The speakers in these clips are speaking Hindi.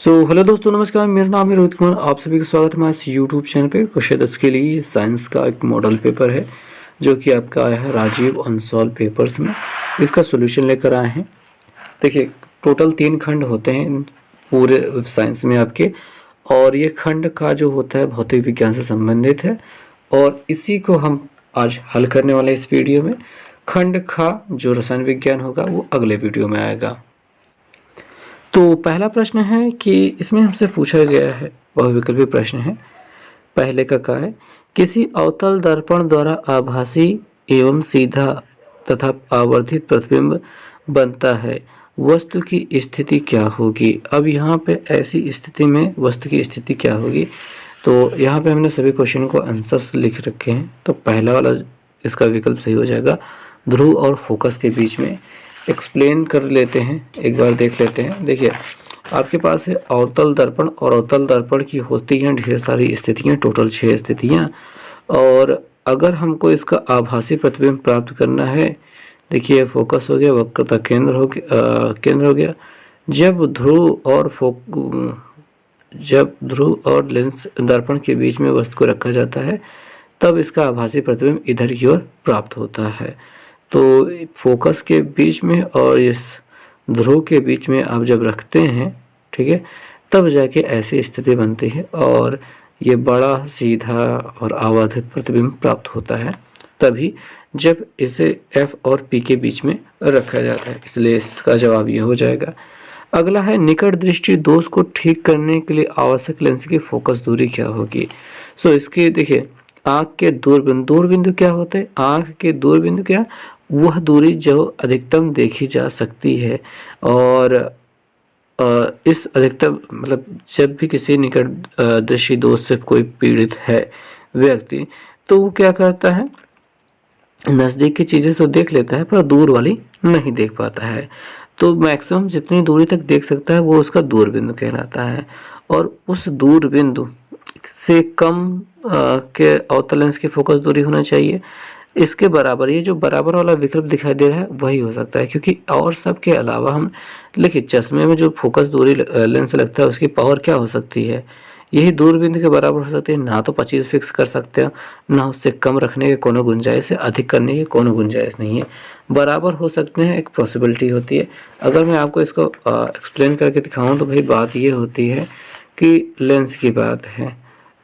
हेलो दोस्तों, नमस्कार। मेरा नाम है रोहित कुमार। आप सभी का स्वागत है हमारे इस यूट्यूब चैनल पे। कक्षा 10 के लिए साइंस का एक मॉडल पेपर है जो कि आपका आया है राजीव अनसॉल्व पेपर्स में। इसका सॉल्यूशन लेकर आए हैं। देखिए, टोटल 3 खंड होते हैं पूरे साइंस में आपके, और ये खंड का जो होता है भौतिक विज्ञान से संबंधित है, और इसी को हम आज हल करने वाले हैं इस वीडियो में। खंड का जो रसायन विज्ञान होगा वो अगले वीडियो में आएगा। तो पहला प्रश्न है कि इसमें हमसे पूछा गया है, बहुविकल्पी प्रश्न है। पहले का क्या है, किसी अवतल दर्पण द्वारा आभासी एवं सीधा तथा आवर्धित प्रतिबिंब बनता है, वस्तु की स्थिति क्या होगी। अब यहाँ पे ऐसी स्थिति में वस्तु की स्थिति क्या होगी, तो यहाँ पे हमने सभी क्वेश्चन को आंसर्स लिख रखे हैं। तो पहला वाला इसका विकल्प सही हो जाएगा, ध्रुव और फोकस के बीच में। एक्सप्लेन कर लेते हैं, एक बार देख लेते हैं। देखिए, आपके पास है अवतल दर्पण, और अवतल दर्पण की होती हैं ढेर सारी स्थितियां, टोटल 6 स्थितियां। और अगर हमको इसका आभासी प्रतिबिंब प्राप्त करना है, देखिए फोकस हो गया, वक्रता केंद्र हो गया। जब ध्रुव और लेंस दर्पण के बीच में वस्तु को रखा जाता है, तब इसका आभासी प्रतिबिंब इधर की ओर प्राप्त होता है। तो फोकस के बीच में और इस ध्रुव के बीच में आप जब रखते हैं, ठीक है, तब जाके ऐसी स्थिति बनती है और ये बड़ा सीधा और आवर्धित प्रतिबिंब प्राप्त होता है, तभी जब इसे F और P के बीच में रखा जाता है। इसलिए इसका जवाब ये हो जाएगा। अगला है, निकट दृष्टि दोष को ठीक करने के लिए आवश्यक लेंस की फोकस दूरी क्या होगी। इसकी देखिए, आँख के दूरबिंदु क्या होते हैं। आँख के दूरबिंदु क्या, वह दूरी जो अधिकतम देखी जा सकती है। और इस अधिकतम मतलब जब भी किसी निकट दृष्टि दोष से कोई पीड़ित है व्यक्ति, तो वो क्या करता है, नज़दीक की चीज़ें तो देख लेता है पर दूर वाली नहीं देख पाता है। तो मैक्सिमम जितनी दूरी तक देख सकता है वो उसका दूरबिंदु कहलाता है। और उस दूरबिंदु से कम के अवतल लेंस की फोकस दूरी होना चाहिए। इसके बराबर, ये जो बराबर वाला विकल्प दिखाई दे रहा है वही हो सकता है, क्योंकि और सब के अलावा हम देखिए, चश्मे में जो फोकस दूरी लेंस लगता है उसकी पावर क्या हो सकती है, यही दूरबिंदु के बराबर हो सकती है। ना तो 25 फिक्स कर सकते हो, ना उससे कम रखने की कोनो गुंजाइश है, अधिक करने की कोनो गुंजाइश नहीं है। बराबर हो सकते हैं, एक पॉसिबिलिटी होती है। अगर मैं आपको इसको एक्सप्लेन करके दिखाऊं तो भाई बात ये होती है कि लेंस की बात है।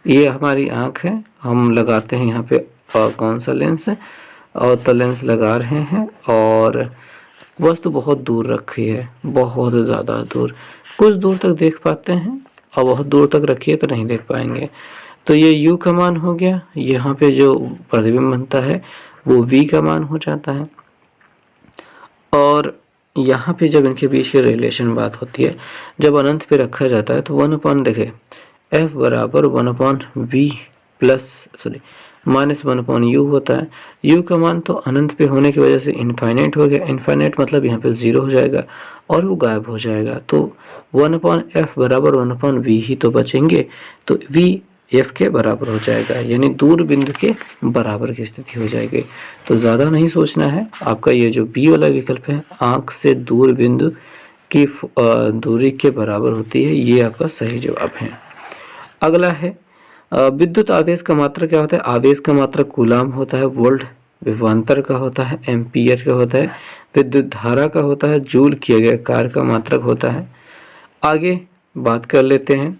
ये हमारी आँख है, हम लगाते हैं यहाँ पे कौन सा लेंस है, अवतल लेंस लगा रहे हैं, और वस्तु बहुत दूर रखी है, बहुत ज़्यादा दूर। कुछ दूर तक देख पाते हैं और बहुत दूर तक रखिए तो नहीं देख पाएंगे। तो ये U का मान हो गया। यहाँ पे जो प्रतिबिंब बनता है वो V का मान हो जाता है। और यहाँ पे जब इनके बीच की रिलेशन बात होती है, जब अनंत पे रखा जाता है तो 1/, देखे F बराबर 1/V माइनस 1/U होता है। U का मान तो अनंत पे होने की वजह से इनफाइनाइट हो गया। इनफाइनाइट मतलब यहाँ पे 0 हो जाएगा और वो गायब हो जाएगा। तो 1/F बराबर 1/V ही तो बचेंगे, तो V F के बराबर हो जाएगा, यानी दूर बिंदु के बराबर की स्थिति हो जाएगी। तो ज़्यादा नहीं सोचना है, आपका ये जो B वाला विकल्प है, आँख से दूर बिंदु की दूरी के बराबर होती है, ये आपका सही जवाब है। अगला है, विद्युत आवेश का मात्रक क्या होता है। आवेश का मात्रक कूलाम होता है, वोल्ट विभवांतर का होता है, एम्पियर का होता है, विद्युत धारा का होता है, जूल किया गया कार्य का मात्रक होता है। आगे बात कर लेते हैं,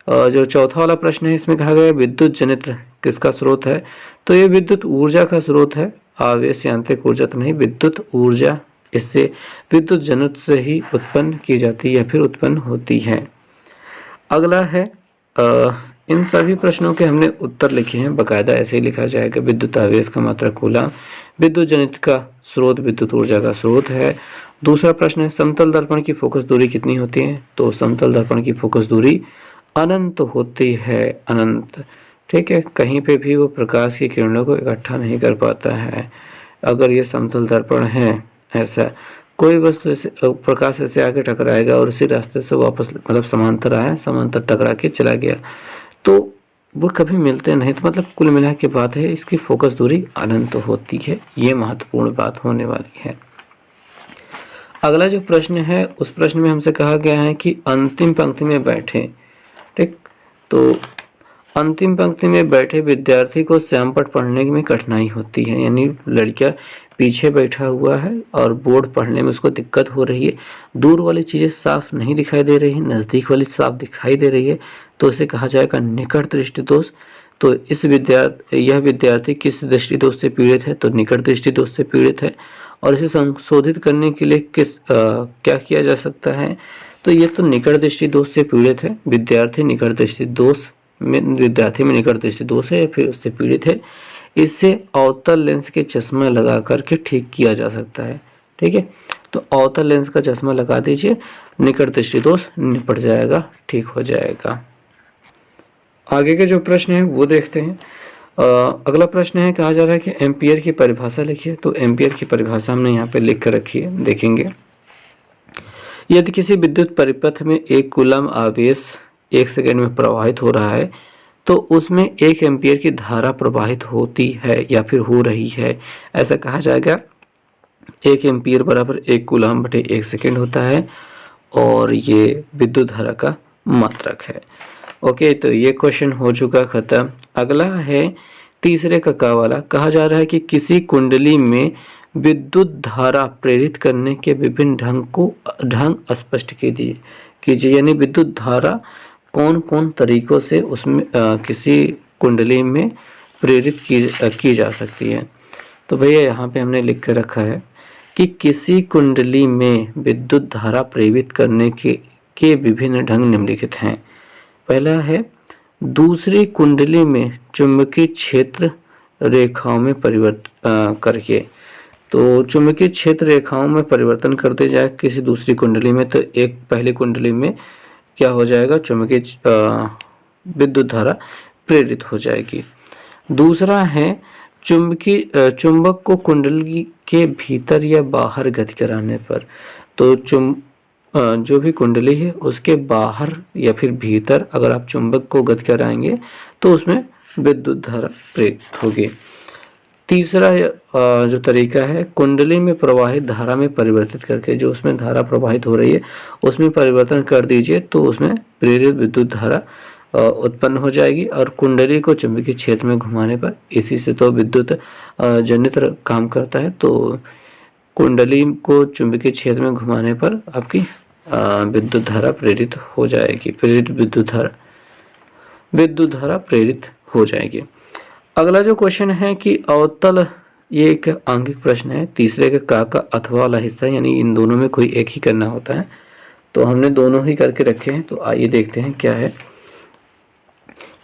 जो चौथा वाला प्रश्न है, इसमें कहा गया विद्युत जनित्र किसका स्रोत है। तो ये विद्युत ऊर्जा का स्रोत है, आवेश यांत्रिक ऊर्जा तो नहीं, विद्युत ऊर्जा इससे विद्युत जनित्र से ही उत्पन्न की जाती है या फिर उत्पन्न होती है। अगला है, इन सभी प्रश्नों के हमने उत्तर लिखे हैं, बाकायदा ऐसे ही लिखा जाएगा। विद्युत आवेश का मात्रक कूलाम, विद्युत जनित्र का स्रोत विद्युत ऊर्जा का स्रोत है। दूसरा प्रश्न है, समतल दर्पण की फोकस दूरी कितनी होती है। तो समतल दर्पण की फोकस दूरी अनंत होती है, अनंत, ठीक है। कहीं पे भी वो प्रकाश की किरणों को इकट्ठा नहीं कर पाता है। अगर ये समतल दर्पण है, ऐसा कोई वस्तु ऐसे प्रकाश ऐसे आके टकराएगा और उसी रास्ते से वापस मतलब समांतर आया, समांतर टकरा के चला गया, तो वो कभी मिलते नहीं। तो मतलब कुल मिला के बात है, इसकी फोकस दूरी अनंत होती है। ये महत्वपूर्ण बात होने वाली है। अगला जो प्रश्न है उस प्रश्न में हमसे कहा गया है कि अंतिम पंक्ति में बैठे। ठीक, तो अंतिम पंक्ति में बैठे विद्यार्थी को श्यामपट्ट पढ़ने में कठिनाई होती है, यानी लड़का पीछे बैठा हुआ है और बोर्ड पढ़ने में उसको दिक्कत हो रही है, दूर वाली चीज़ें साफ नहीं दिखाई दे रही है, नज़दीक वाली साफ दिखाई दे रही है, तो उसे कहा जाएगा निकट दृष्टि दोष। तो यह विद्यार्थी किस दृष्टि दोष से पीड़ित है, तो निकट दृष्टि दोष से पीड़ित है। और इसे संशोधित करने के लिए क्या किया जा सकता है, तो ये तो निकट दृष्टि दोष से पीड़ित है, विद्यार्थी में निकट दृष्टि दोष है या फिर उससे पीड़ित है। इससे अवतल लेंस के चश्मा लगा करके ठीक किया जा सकता है। ठीक है, तो अवतल लेंस का चश्मा लगा दीजिए, निकट दृष्टि दोष निपट जाएगा, ठीक हो जाएगा। आगे के जो प्रश्न है वो देखते हैं। अगला प्रश्न है, कहा जा रहा है कि एम्पियर की परिभाषा लिखिए। तो एम्पियर की परिभाषा हमने यहाँ पे लिख कर रखी है, देखेंगे। यदि किसी विद्युत परिपथ में 1 कूलम आवेश 1 सेकंड में प्रवाहित हो रहा है तो उसमें 1 एम्पियर की धारा प्रवाहित होती है या फिर हो रही है, ऐसा कहा जाएगा। 1 एम्पियर बराबर 1 कूलम बटे 1 सेकंड होता है और ये विद्युत धारा का मात्रक है। ओके, तो ये क्वेश्चन हो चुका खत्म। अगला है तीसरे का वाला, कहा जा रहा है कि किसी कुंडली में विद्युत धारा प्रेरित करने के विभिन्न ढंग स्पष्ट कीजिए, यानी विद्युत धारा कौन कौन तरीकों से उसमें किसी कुंडली में प्रेरित की जा सकती है। तो भैया यहाँ पे हमने लिख कर रखा है कि किसी कुंडली में विद्युत धारा प्रेरित करने के विभिन्न ढंग निम्नलिखित हैं। पहला है दूसरी कुंडली में चुंबकीय क्षेत्र रेखाओं में परिवर्तन करके। तो चुंबकीय क्षेत्र रेखाओं में परिवर्तन करते जाए किसी दूसरी कुंडली में, तो एक पहली कुंडली में क्या हो जाएगा, चुंबकीय विद्युत धारा प्रेरित हो जाएगी। दूसरा है चुंबक को कुंडली के भीतर या बाहर गति कराने पर। तो जो भी कुंडली है उसके बाहर या फिर भीतर अगर आप चुंबक को गति कराएंगे तो उसमें विद्युत धारा प्रेरित होगी। तीसरा जो तरीका है, कुंडली में प्रवाहित धारा में परिवर्तित करके, जो उसमें धारा प्रवाहित हो रही है उसमें परिवर्तन कर दीजिए तो उसमें प्रेरित विद्युत धारा उत्पन्न हो जाएगी। और कुंडली को चुंबकीय क्षेत्र में घुमाने पर, इसी से तो विद्युत जनित्र काम करता है, तो कुंडली को चुंबकीय क्षेत्र में घुमाने पर आपकी विद्युत धारा प्रेरित हो जाएगी, विद्युत धारा प्रेरित हो जाएगी। अगला जो क्वेश्चन है कि अवतल, ये एक आंगिक प्रश्न है, तीसरे के का अथवा वाला हिस्सा, यानी इन दोनों में कोई एक ही करना होता है, तो हमने दोनों ही करके रखे हैं। तो आइए देखते हैं क्या है।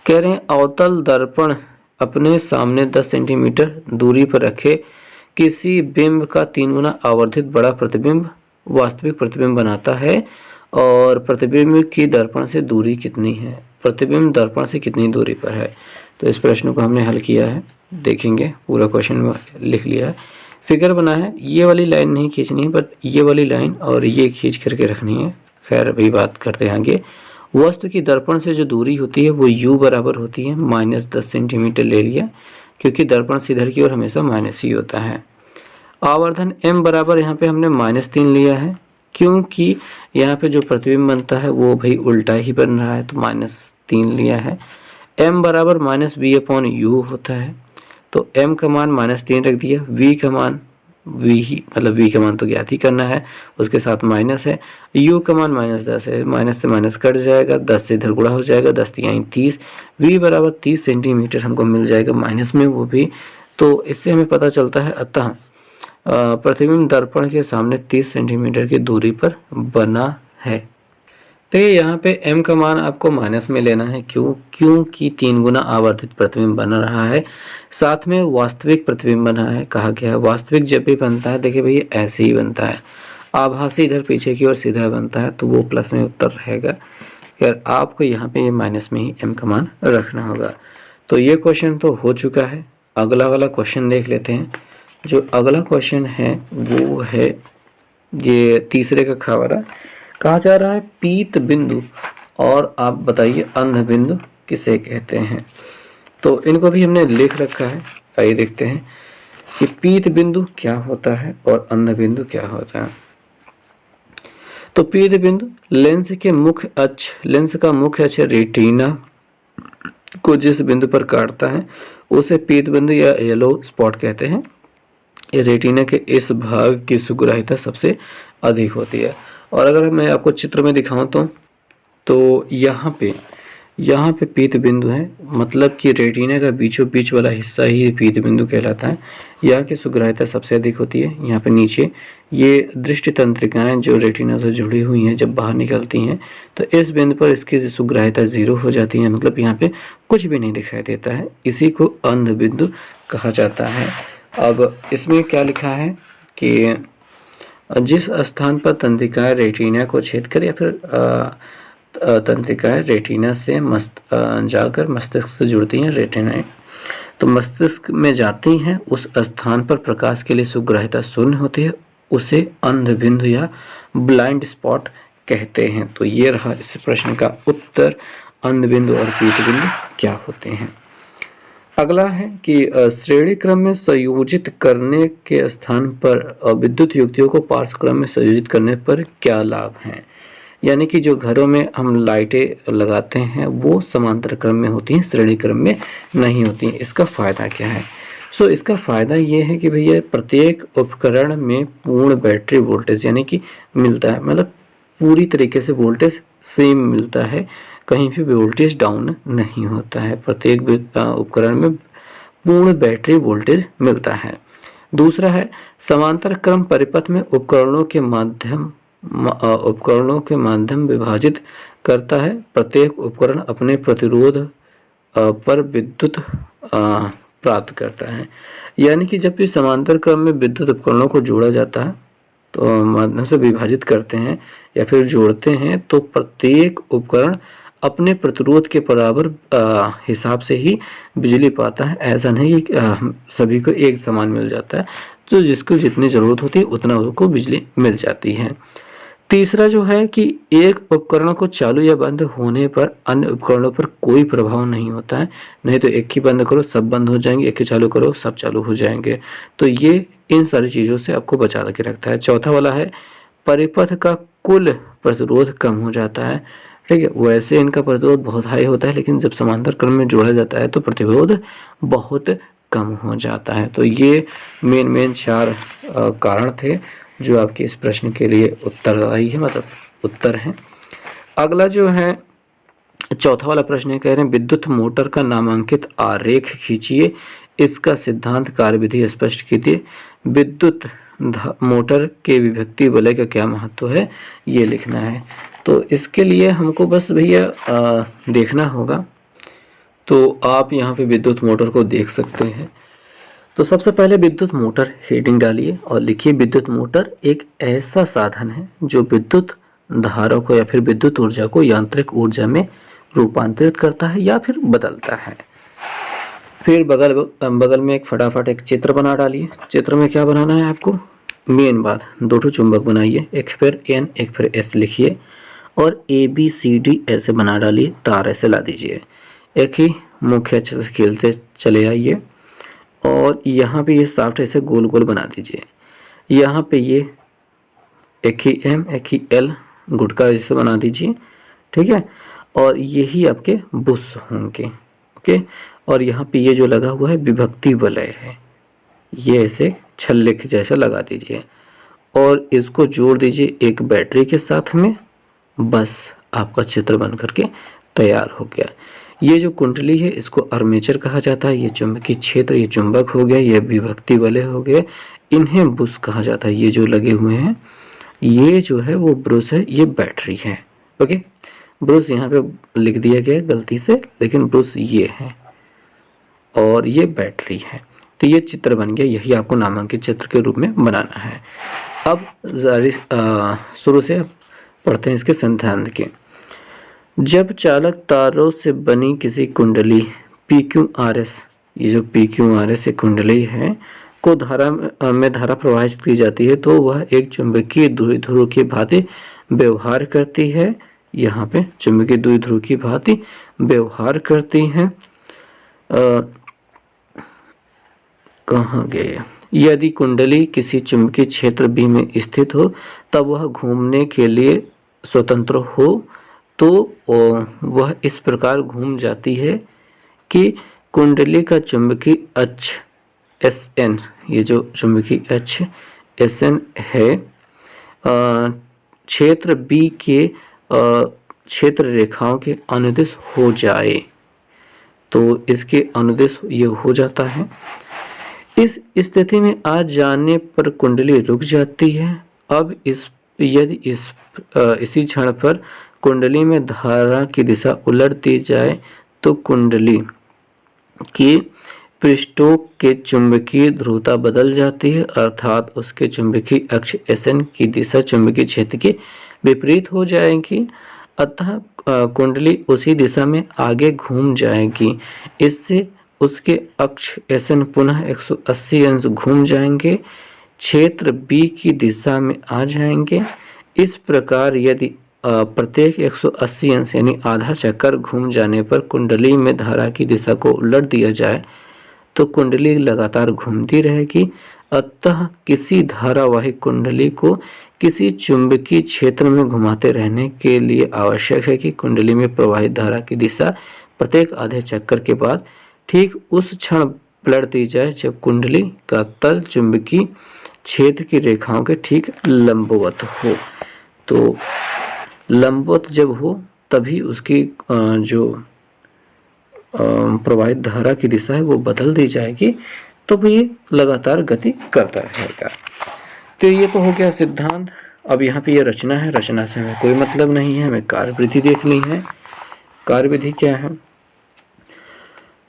कह रहे हैं अवतल दर्पण अपने सामने 10 सेंटीमीटर दूरी पर रखे किसी बिंब का 3 गुना आवर्धित बड़ा प्रतिबिंब वास्तविक प्रतिबिंब बनाता है और प्रतिबिंब की दर्पण से दूरी कितनी है, प्रतिबिंब दर्पण से कितनी दूरी पर है। तो इस प्रश्न को हमने हल किया है, देखेंगे पूरा क्वेश्चन में लिख लिया है, फिगर बना है। ये वाली लाइन नहीं खींचनी है, बट ये वाली लाइन और ये खींच करके रखनी है। खैर अभी बात करते हैं आगे। वस्तु की दर्पण से जो दूरी होती है वो u बराबर होती है -10 सेंटीमीटर ले लिया, क्योंकि दर्पण से इधर की ओर हमेशा -ही होता है। आवर्धन m बराबर यहाँ पे हमने -3 लिया है, क्योंकि यहाँ पे जो प्रतिबिंब बनता है वो भाई उल्टा ही बन रहा है, तो -3 लिया है। m बराबर -v/u होता है, तो m का मान -3 रख दिया, v का मान v का मान तो ज्ञात ही करना है, उसके साथ माइनस है, u का मान -10 है, माइनस से माइनस कट जाएगा, 10 से इधर गुणा हो जाएगा, 10 × 30, v बराबर 30 सेंटीमीटर हमको मिल जाएगा माइनस में वो भी। तो इससे हमें पता चलता है अतः प्रतिबिंब दर्पण के सामने 30 सेंटीमीटर की दूरी पर बना है। तो यहाँ पे m का मान आपको माइनस में लेना है, क्योंकि 3 गुना आवर्धित प्रतिबिंब बन रहा है, साथ में वास्तविक प्रतिबिंब बना है। कहा गया है वास्तविक जब भी बनता है, देखिए भैया ऐसे ही बनता है, आभासी इधर पीछे की ओर सीधा बनता है, तो वो प्लस में उत्तर रहेगा। खैर आपको यहाँ पे ये माइनस में ही m का मान रखना होगा। तो ये क्वेश्चन तो हो चुका है। अगला वाला क्वेश्चन देख लेते हैं। जो अगला क्वेश्चन है वो है ये तीसरे का खा वाला। कहा जा रहा है पीत बिंदु और आप बताइए अंध बिंदु किसे कहते हैं। तो इनको भी हमने लिख रखा है, आइए देखते हैं कि पीत बिंदु क्या होता है और अंध बिंदु क्या होता है। तो पीत बिंदु लेंस का मुख्य अक्ष रेटिना को जिस बिंदु पर काटता है उसे पीत बिंदु या येलो स्पॉट कहते हैं। ये रेटिना के इस भाग की सुग्राह्यता सबसे अधिक होती है। और अगर मैं आपको चित्र में दिखाऊं तो यहाँ पे पीत बिंदु है, मतलब कि रेटिना का बीचों बीच वाला हिस्सा ही पीत बिंदु कहलाता है। यहाँ की सुग्राह्यता सबसे अधिक होती है। यहाँ पे नीचे ये दृष्टि तंत्रिकाएं जो रेटिना से जुड़ी हुई हैं जब बाहर निकलती हैं तो इस बिंदु पर इसकी सुग्राह्यता 0 हो जाती है, मतलब यहाँ पे कुछ भी नहीं दिखाई देता है। इसी को अंध बिंदु कहा जाता है। अब इसमें क्या लिखा है कि जिस स्थान पर तंत्रिकाएं रेटिना को छेद कर या फिर तंत्रिकाएं रेटिना से जाकर मस्तिष्क से जुड़ती हैं, रेटिनाएं तो मस्तिष्क में जाती हैं, उस स्थान पर प्रकाश के लिए सुग्राह्यता 0 होती है, उसे अंध बिंदु या ब्लाइंड स्पॉट कहते हैं। तो ये रहा इस प्रश्न का उत्तर, अंध बिंदु और पीत बिंदु क्या होते हैं। अगला है कि श्रेणी क्रम में संयोजित करने के स्थान पर विद्युत युक्तियों को पार्श्व क्रम में संयोजित करने पर क्या लाभ हैं। यानी कि जो घरों में हम लाइटें लगाते हैं वो समांतर क्रम में होती हैं, श्रेणी क्रम में नहीं होती हैं। इसका फ़ायदा क्या है? इसका फ़ायदा ये है कि भैया प्रत्येक उपकरण में पूर्ण बैटरी वोल्टेज यानी कि मिलता है, मतलब पूरी तरीके से वोल्टेज सेम मिलता है, कहीं भी वोल्टेज डाउन नहीं होता है। प्रत्येक उपकरण में पूर्ण बैटरी वोल्टेज मिलता है। दूसरा है समांतर क्रम परिपथ में उपकरणों के माध्यम विभाजित करता है। प्रत्येक उपकरण अपने प्रतिरोध पर विद्युत प्राप्त करता है। यानी कि जब भी समांतर क्रम में विद्युत उपकरणों को जोड़ा जाता है तो माध्यम से विभाजित करते हैं या फिर जोड़ते हैं तो प्रत्येक उपकरण अपने प्रतिरोध के बराबर हिसाब से ही बिजली पाता है। ऐसा नहीं कि सभी को एक समान मिल जाता है, तो जिसको जितनी ज़रूरत होती है उतना उसको बिजली मिल जाती है। तीसरा जो है कि एक उपकरण को चालू या बंद होने पर अन्य उपकरणों पर कोई प्रभाव नहीं होता है। नहीं तो एक ही बंद करो सब बंद हो जाएंगे, एक ही चालू करो सब चालू हो जाएंगे। तो ये इन सारी चीज़ों से आपको बचा के रखता है। चौथा वाला है परिपथ का कुल प्रतिरोध कम हो जाता है। ठीक है, वैसे इनका प्रतिरोध बहुत हाई होता है, लेकिन जब समांतर क्रम में जोड़ा जाता है तो प्रतिरोध बहुत कम हो जाता है। तो ये मेन 4 कारण थे जो आपके इस प्रश्न के लिए उत्तरदायी है, मतलब उत्तर है। अगला जो है चौथा वाला प्रश्न है, कह रहे हैं विद्युत मोटर का नामांकित आरेख खींचिए, इसका सिद्धांत कार्यविधि स्पष्ट कीजिए। विद्युत मोटर के विभक्ति वलय का क्या महत्व है ये लिखना है। तो इसके लिए हमको बस भैया देखना होगा। तो आप यहाँ पे विद्युत मोटर को देख सकते हैं। तो सबसे पहले विद्युत मोटर हेडिंग डालिए और लिखिए विद्युत मोटर एक ऐसा साधन है जो विद्युत धारा को या फिर विद्युत ऊर्जा को यांत्रिक ऊर्जा में रूपांतरित करता है या फिर बदलता है। फिर बगल में एक फटाफट एक चित्र बना डालिए। चित्र में क्या बनाना है आपको, मेन बात 2 चुंबक बनाइए, एक फिर N एक फिर S लिखिए और ABCD ऐसे बना डालिए, तार ऐसे ला दीजिए, एक ही मुख्य अक्ष से खेलते चले आइए और यहाँ पे ये साफ्ट ऐसे गोल गोल बना दीजिए। यहाँ पे ये एक ही M एक ही L गुटका जैसे बना दीजिए, ठीक है। और यही आपके बुश होंगे, ओके। और यहाँ पे ये जो लगा हुआ है विभक्ति वलय है, ये ऐसे छल्ले के जैसा लगा दीजिए और इसको जोड़ दीजिए एक बैटरी के साथ में। बस आपका चित्र बन करके तैयार हो गया। ये जो कुंडली है इसको आर्मेचर कहा जाता है। ये चुंबकीय क्षेत्र, ये चुंबक हो गया, ये विभक्ति वलय हो गए, इन्हें बुश कहा जाता है। ये जो लगे हुए हैं ये जो है वो ब्रुश है, ये बैटरी है, ओके। ब्रुश यहाँ पे लिख दिया गया गलती से, लेकिन ब्रुश ये है और ये बैटरी है। तो ये चित्र बन गया, यही आपको नामांकित चित्र के रूप में बनाना है। अब शुरू से पढ़ते हैं इसके सिद्धांत के। जब चालक तारों से बनी किसी कुंडली PQRS, ये जो PQRS एक कुंडली है को धारा प्रवाहित की जाती है तो वह एक चुंबकीय द्विध्रुव की भांति व्यवहार करती है। यहाँ पे चुंबकीय द्विध्रुव की भांति व्यवहार करती है। कहाँ गए, यदि कुंडली किसी चुंबकीय क्षेत्र B में स्थित हो तब वह घूमने के लिए स्वतंत्र हो तो वह इस प्रकार घूम जाती है कि कुंडली का चुंबकीय अक्ष SN, ये जो चुंबकीय अक्ष SN है, क्षेत्र B के क्षेत्र रेखाओं के अनुदिश हो जाए। तो इसके अनुदिश ये हो जाता है। इस स्थिति में आ जाने पर कुंडली रुक जाती है। अब यदि इसी क्षण पर कुंडली में धारा की दिशा उलट दी जाए तो कुंडली की पृष्ठों के चुंबकीय ध्रुवता बदल जाती है, अर्थात उसके चुंबकीय अक्ष SN की दिशा चुंबकीय क्षेत्र के विपरीत हो जाएगी। अतः कुंडली उसी दिशा में आगे घूम जाएगी। इससे उसके अक्ष SN पुनः 180 अंश घूम जाएंगे, क्षेत्र B की दिशा में आ जाएंगे। इस प्रकार यदि प्रत्येक 180 अंश यानी आधा चक्कर घूम जाने पर कुंडली में धारा की दिशा को उलट दिया जाए तो कुंडली लगातार घूमती रहेगी। अतः किसी धारावाहिक कुंडली को किसी चुंबकीय क्षेत्र में घुमाते रहने के लिए आवश्यक है कि कुंडली में प्रवाहित धारा की दिशा प्रत्येक आधे चक्कर के बाद ठीक उस क्षण पलट दी जाए जब कुंडली का तल चुंबकीय क्षेत्र की रेखाओं के ठीक लंबवत हो। तो लंबवत जब हो तभी उसकी जो प्रवाहित धारा की दिशा है वो बदल दी जाएगी, तो ये लगातार गति करता रहेगा। तो ये तो हो गया सिद्धांत। अब यहाँ पे ये रचना है, रचना से हमें कोई मतलब नहीं है, हमें कार्यविधि देखनी है। कार्यविधि क्या है?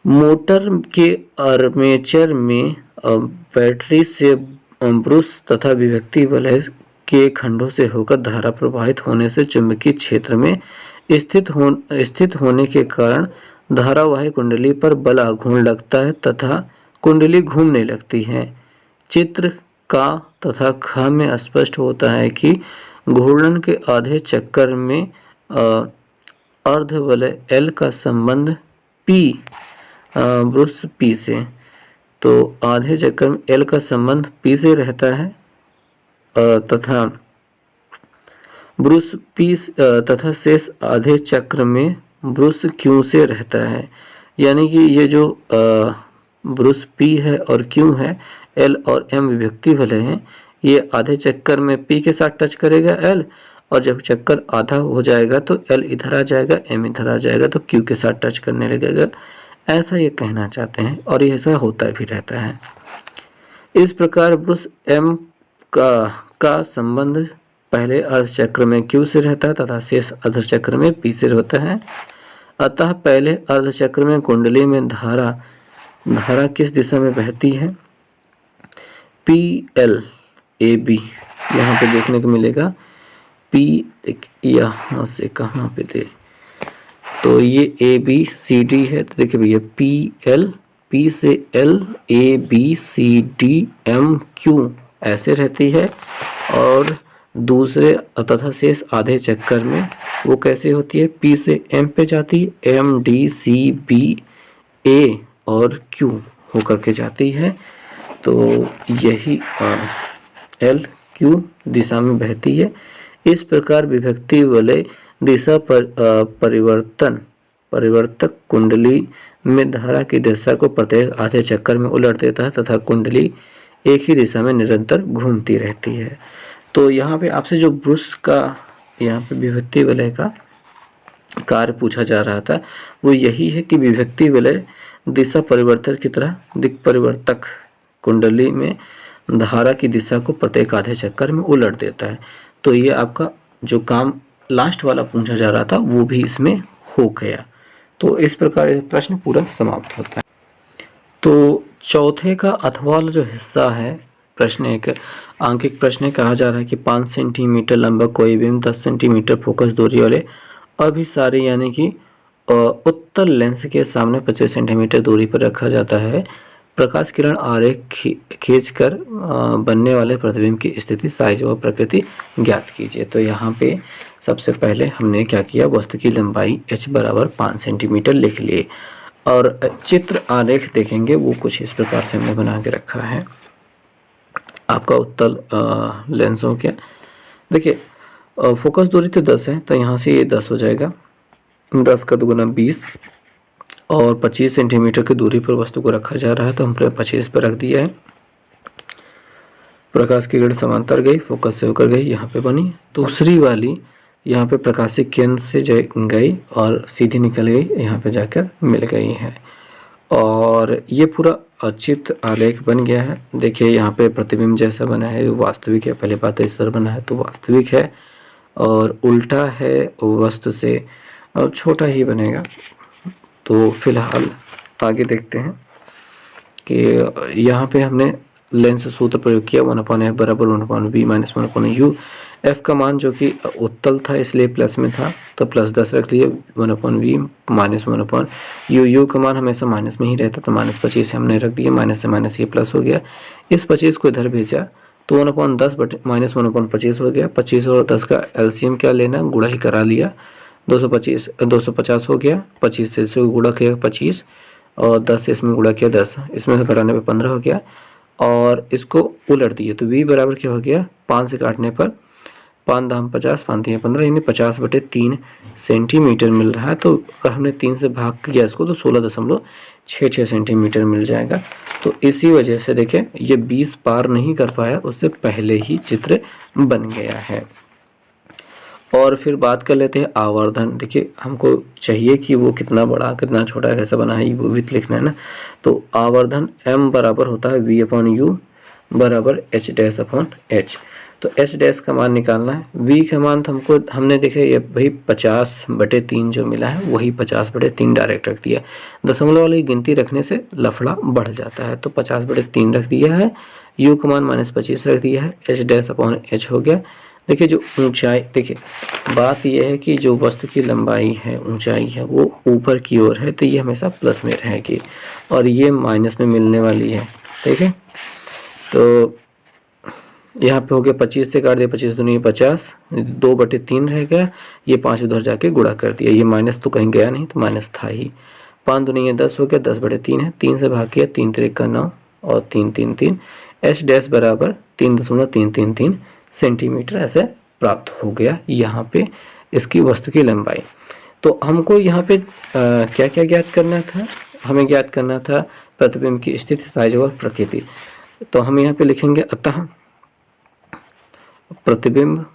मोटर के आर्मेचर में बैटरी से ब्रश तथा विभक्ति वलय के खंडों से होकर धारा प्रवाहित होने से चुंबकीय क्षेत्र में स्थित होने के कारण धारावाही कुंडली पर बल आघूर्ण लगता है तथा कुंडली घूमने लगती है। चित्र का तथा ख में स्पष्ट होता है कि घूर्णन के आधे चक्कर में अर्धवलय L का संबंध P ब्रश P से, तो आधे चक्कर में L का संबंध P से रहता है तथा ब्रश P तथा शेष आधे चक्र में ब्रश Q से रहता है। यानी कि ये जो ब्रश P है और Q है, L और M विभक्ति वलय हैं, ये आधे चक्कर में P के साथ टच करेगा L, और जब चक्कर आधा हो जाएगा तो L इधर आ जाएगा, M इधर आ जाएगा, तो Q के साथ टच करने लगेगा। ऐसा ये कहना चाहते हैं और ये ऐसा होता भी रहता है। इस प्रकार ब्रश M का संबंध पहले अर्धचक्र में Q से रहता है तथा शेष अर्धचक्र में P से होता है। अतः पहले अर्धचक्र में कुंडली में धारा किस दिशा में बहती है? PL AB यहाँ पे देखने को मिलेगा। P यहाँ से कहाँ पे दे, तो ये ABCD है, तो देखिए भैया PL, P से L, ABCDMQ ऐसे रहती है। और दूसरे तथा शेष आधे चक्कर में वो कैसे होती है? P से M पे जाती है, MDCBA और Q होकर के जाती है। तो यही L Q दिशा में बहती है। इस प्रकार विभक्ति वलय दिशा पर परिवर्तक कुंडली में धारा की दिशा को प्रत्येक आधे चक्कर में उलट देता है तथा कुंडली एक ही दिशा में निरंतर घूमती रहती है। तो यहाँ पे आपसे जो ब्रश का यहाँ पे विभक्ति वलय का कार्य पूछा जा रहा था वो यही है कि विभक्ति वलय दिशा परिवर्तन की तरह दिक् परिवर्तक कुंडली में धारा की दिशा को प्रत्येक आधे चक्कर में उलट देता है। तो ये आपका जो काम लास्ट वाला पूछा जा रहा था वो भी इसमें हो गया। तो इस प्रकार ये प्रश्न पूरा समाप्त होता है। तो चौथे का अथवा जो हिस्सा है प्रश्न एक आंकिक प्रश्न कहा जा रहा है कि 5 सेंटीमीटर लंबा कोई बीम 10 सेंटीमीटर फोकस दूरी वाले अभिसारी यानी कि उत्तल लेंस के सामने 25 सेंटीमीटर दूरी पर रखा जाता है। प्रकाश किरण आरेख खींचकर बनने वाले प्रतिबिंब की स्थिति, साइज व प्रकृति ज्ञात कीजिए। तो यहाँ पे सबसे पहले हमने क्या किया, वस्तु की लंबाई h बराबर 5 सेंटीमीटर लिख लिए और चित्र आरेख देखेंगे वो कुछ इस प्रकार से हमने बना के रखा है। आपका उत्तल लेंस हो गया। देखिए फोकस दूरी तो 10 है, तो यहाँ से ये 10 हो जाएगा, 10 का दुगुना 20 और 25 सेंटीमीटर की दूरी पर वस्तु को रखा जा रहा है, तो हमने 25 पर रख दिया है। प्रकाश की किरण समांतर गई, फोकस से होकर गई, यहाँ पे बनी। दूसरी वाली यहाँ पे प्रकाशिक केंद्र से गई और सीधी निकल गई, यहाँ पे जाकर मिल गई है। और ये पूरा चित्र आलेख बन गया है। देखिए यहाँ पे प्रतिबिंब जैसा बना है, वास्तविक है। पहले बात इस तरह बना है तो वास्तविक है, और उल्टा है वस्तु से और छोटा ही बनेगा। तो फिलहाल आगे देखते हैं कि यहाँ पे हमने लेंस सूत्र प्रयोग किया 1/f बराबर 1/v माइनस 1/u। f का मान जो कि उत्तल था इसलिए प्लस में था तो प्लस 10 रख लिए, 1/v माइनस 1/u। u का मान हमेशा माइनस में ही रहता तो माइनस 25 हमने रख दिया, माइनस से माइनस ये प्लस हो गया। इस 25 को इधर भेजा तो 1/10 माइनस 1/25 हो गया। 25 और 10 का एलसीएम क्या लेना, गुणा ही करा लिया, 250 हो गया। 25 से गुणा किया 25 और 10 से इसमें गुणा किया 10, इसमें से घटाने पे 15 हो गया। और इसको उलट दिए तो v बराबर क्या हो गया, 5 से काटने पर 5 दाम 50, 5 दिए 15, यानी 50/3 सेंटीमीटर मिल रहा है। तो अगर हमने 3 से भाग किया इसको तो 16.66 सेंटीमीटर मिल जाएगा। तो इसी वजह से देखें ये 20 पार नहीं कर पाया, उससे पहले ही चित्र बन गया है। और फिर बात कर लेते हैं आवर्धन। देखिए हमको चाहिए कि वो कितना बड़ा कितना छोटा कैसे बना है, वो भी लिखना है ना। तो आवर्धन m बराबर होता है v/u बराबर h'/h। तो h' का मान निकालना है। v का मान तो हमने देखे ये भाई 50/3 जो मिला है वही 50/3 डायरेक्ट रख दिया। दशमलव वाली गिनती रखने से लफड़ा बढ़ जाता है, तो 50/3 रख दिया है। u का मान -25 रख दिया है, h'/h हो गया। देखिए जो ऊंचाई, देखिए बात यह है कि जो वस्तु की लंबाई है, ऊंचाई है, वो ऊपर की ओर है तो ये हमेशा प्लस में रहेगी और ये माइनस में मिलने वाली है। ठीक है, तो यहाँ पे हो गया 25 से काट दिया, 25 दूनी 50, 2/3 रह गया, ये 5 उधर जाके गुणा कर दिया, ये माइनस तो कहीं गया नहीं तो माइनस था ही। 5 दूनी 10 हो गया, 10/3 है, 3 से भाग किया, 3 3 का 9 और 3 3 3, h' बराबर 3.333 सेंटीमीटर ऐसे प्राप्त हो गया यहाँ पे इसकी वस्तु की लंबाई। तो हमको यहाँ पे क्या क्या ज्ञात करना था, हमें ज्ञात करना था प्रतिबिंब की स्थिति, साइज और प्रकृति। तो हम यहाँ पे लिखेंगे अतः प्रतिबिंब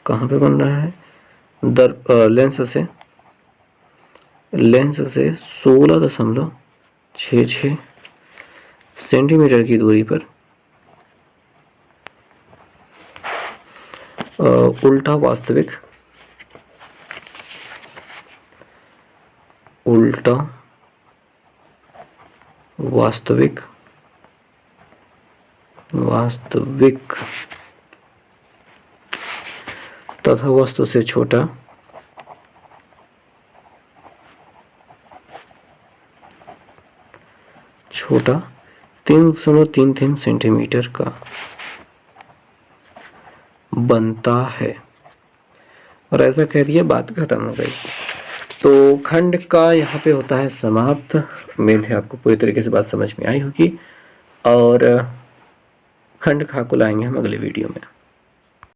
कहाँ पे बन रहा है, लेंस से 16.66 सेंटीमीटर की दूरी पर उल्टा वास्तविक तथा वस्तु से छोटा छोटा 3.33 सेंटीमीटर का बनता है। और ऐसा कह दिया, बात खत्म हो गई। तो खंड का यहाँ पे होता है समाप्त। उम्मीद है आपको पूरी तरीके से बात समझ में आई होगी और खंड खा को लाएंगे हम अगले वीडियो में।